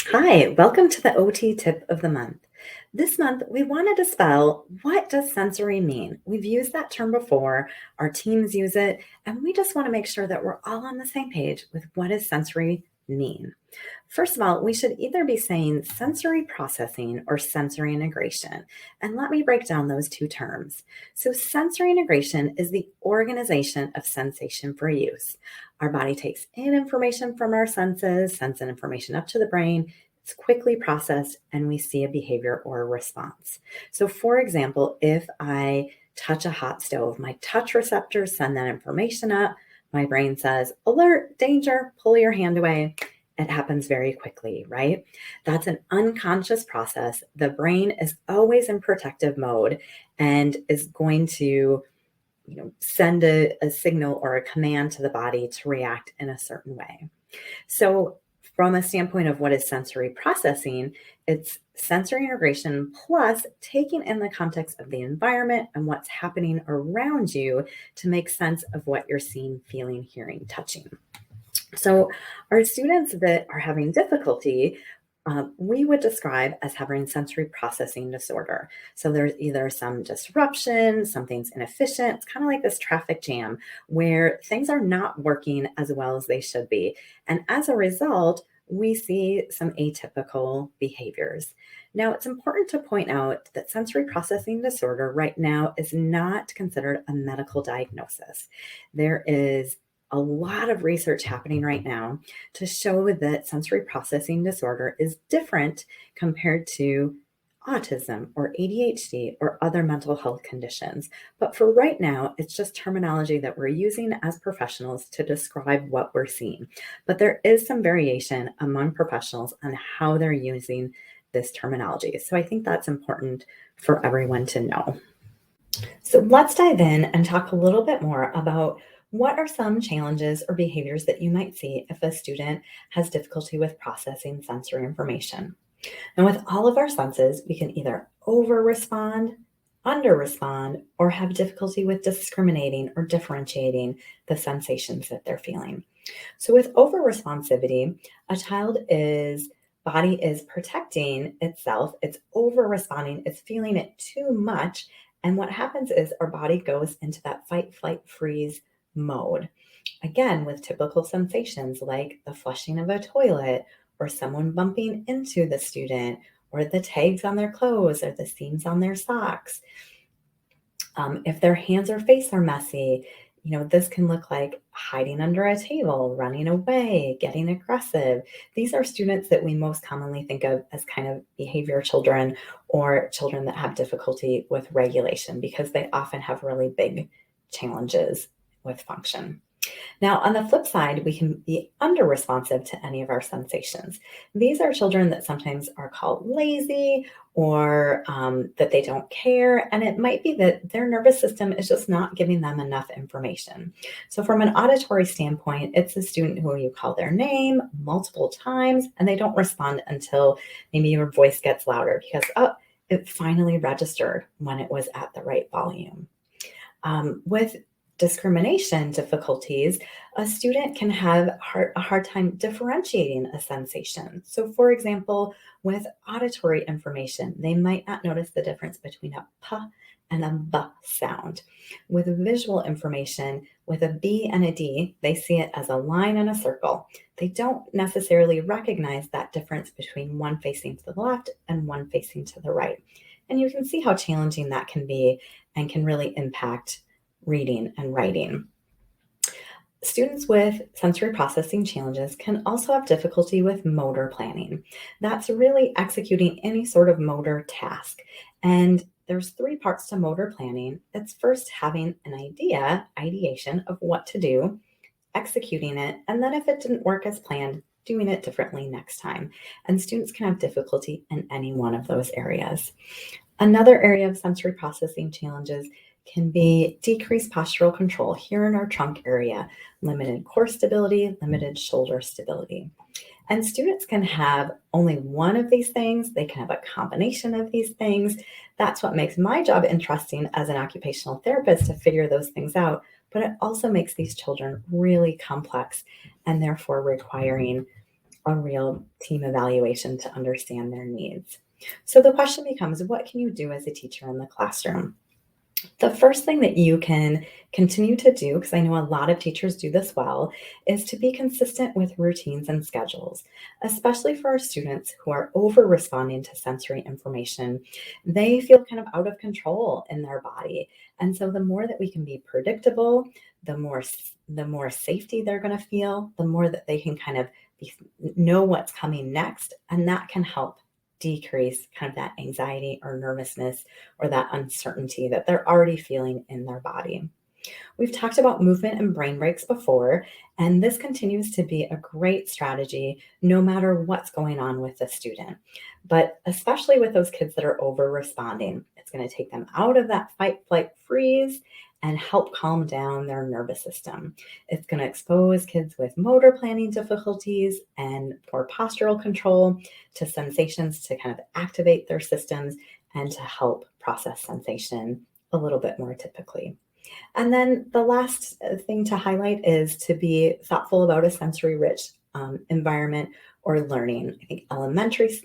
Hi, welcome to the OT tip of the month. This month, we wanted to spell what does sensory mean? We've used that term before, our teams use it, and we just want to make sure that we're all on the same page with what does sensory mean. First of all, we should either be saying sensory processing or sensory integration. And let me break down those two terms. So, sensory integration is the organization of sensation for use. Our body takes in information from our senses, sends that information up to the brain. It's quickly processed, and we see a behavior or a response. So, for example, if I touch a hot stove, my touch receptors send that information up. My brain says, alert, danger, pull your hand away. It happens very quickly, right? That's an unconscious process. The brain is always in protective mode and is going to send a signal or a command to the body to react in a certain way. So, from a standpoint of what is sensory processing, it's sensory integration plus taking in the context of the environment and what's happening around you to make sense of what you're seeing, feeling, hearing, touching. So, our students that are having difficulty, we would describe as having sensory processing disorder. So, there's either some disruption, something's inefficient. It's kind of like this traffic jam where things are not working as well as they should be. And as a result, we see some atypical behaviors. Now, it's important to point out that sensory processing disorder right now is not considered a medical diagnosis. There is a lot of research happening right now to show that sensory processing disorder is different compared to autism or ADHD or other mental health conditions. But for right now, it's just terminology that we're using as professionals to describe what we're seeing. But there is some variation among professionals on how they're using this terminology. So I think that's important for everyone to know. So let's dive in and talk a little bit more about what are some challenges or behaviors that you might see if a student has difficulty with processing sensory information. And with all of our senses, we can either over respond, under respond, or have difficulty with discriminating or differentiating the sensations that they're feeling. So with over responsivity, a child is body is protecting itself, it's over responding, it's feeling it too much. And what happens is our body goes into that fight, flight, freeze mode. Again, with typical sensations like the flushing of a toilet or someone bumping into the student or the tags on their clothes or the seams on their socks. If their hands or face are messy, this can look like hiding under a table, running away, getting aggressive. These are students that we most commonly think of as kind of behavior children or children that have difficulty with regulation because they often have really big challenges with function. Now, on the flip side, we can be under responsive to any of our sensations. These are children that sometimes are called lazy or that they don't care. And it might be that their nervous system is just not giving them enough information. So, from an auditory standpoint, it's a student who you call their name multiple times and they don't respond until maybe your voice gets louder because, oh, it finally registered when it was at the right volume. With discrimination difficulties, a student can have a hard time differentiating a sensation. So, for example, with auditory information, they might not notice the difference between a p and a b sound. With visual information, with a b and a d, they see it as a line and a circle. They don't necessarily recognize that difference between one facing to the left and one facing to the right. And you can see how challenging that can be and can really impact reading and writing. Students with sensory processing challenges can also have difficulty with motor planning. That's really executing any sort of motor task. And there's three parts to motor planning. It's first having an idea, ideation of what to do, executing it, and then if it didn't work as planned, doing it differently next time. And students can have difficulty in any one of those areas. Another area of sensory processing challenges can be decreased postural control here in our trunk area, limited core stability, limited shoulder stability. And students can have only one of these things. They can have a combination of these things. That's what makes my job interesting as an occupational therapist to figure those things out. But it also makes these children really complex and therefore requiring a real team evaluation to understand their needs. So the question becomes, what can you do as a teacher in the classroom? The first thing that you can continue to do, because I know a lot of teachers do this well, is to be consistent with routines and schedules, especially for our students who are over responding to sensory information. They feel kind of out of control in their body. And so the more that we can be predictable, the more safety they're going to feel, the more that they can kind of know what's coming next. And that can help decrease kind of that anxiety or nervousness or that uncertainty that they're already feeling in their body. We've talked about movement and brain breaks before, and this continues to be a great strategy no matter what's going on with the student. But especially with those kids that are over responding, it's going to take them out of that fight, flight, freeze and help calm down their nervous system. It's going to expose kids with motor planning difficulties and poor postural control to sensations to kind of activate their systems and to help process sensation a little bit more typically. And then the last thing to highlight is to be thoughtful about a sensory rich environment or learning. I think elementary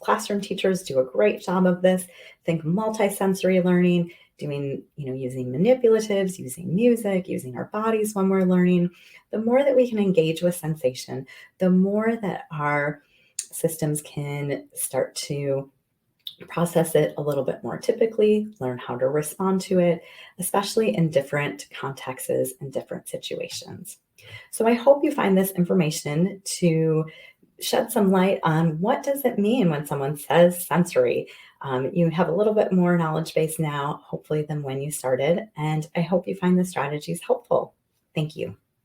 classroom teachers do a great job of this. Think multisensory learning, doing, using manipulatives, using music, using our bodies when we're learning. The more that we can engage with sensation, the more that our systems can start to process it a little bit more typically, learn how to respond to it, especially in different contexts and different situations. So I hope you find this information to shed some light on what does it mean when someone says sensory. You have a little bit more knowledge base now, hopefully, than when you started, and I hope you find the strategies helpful. Thank you.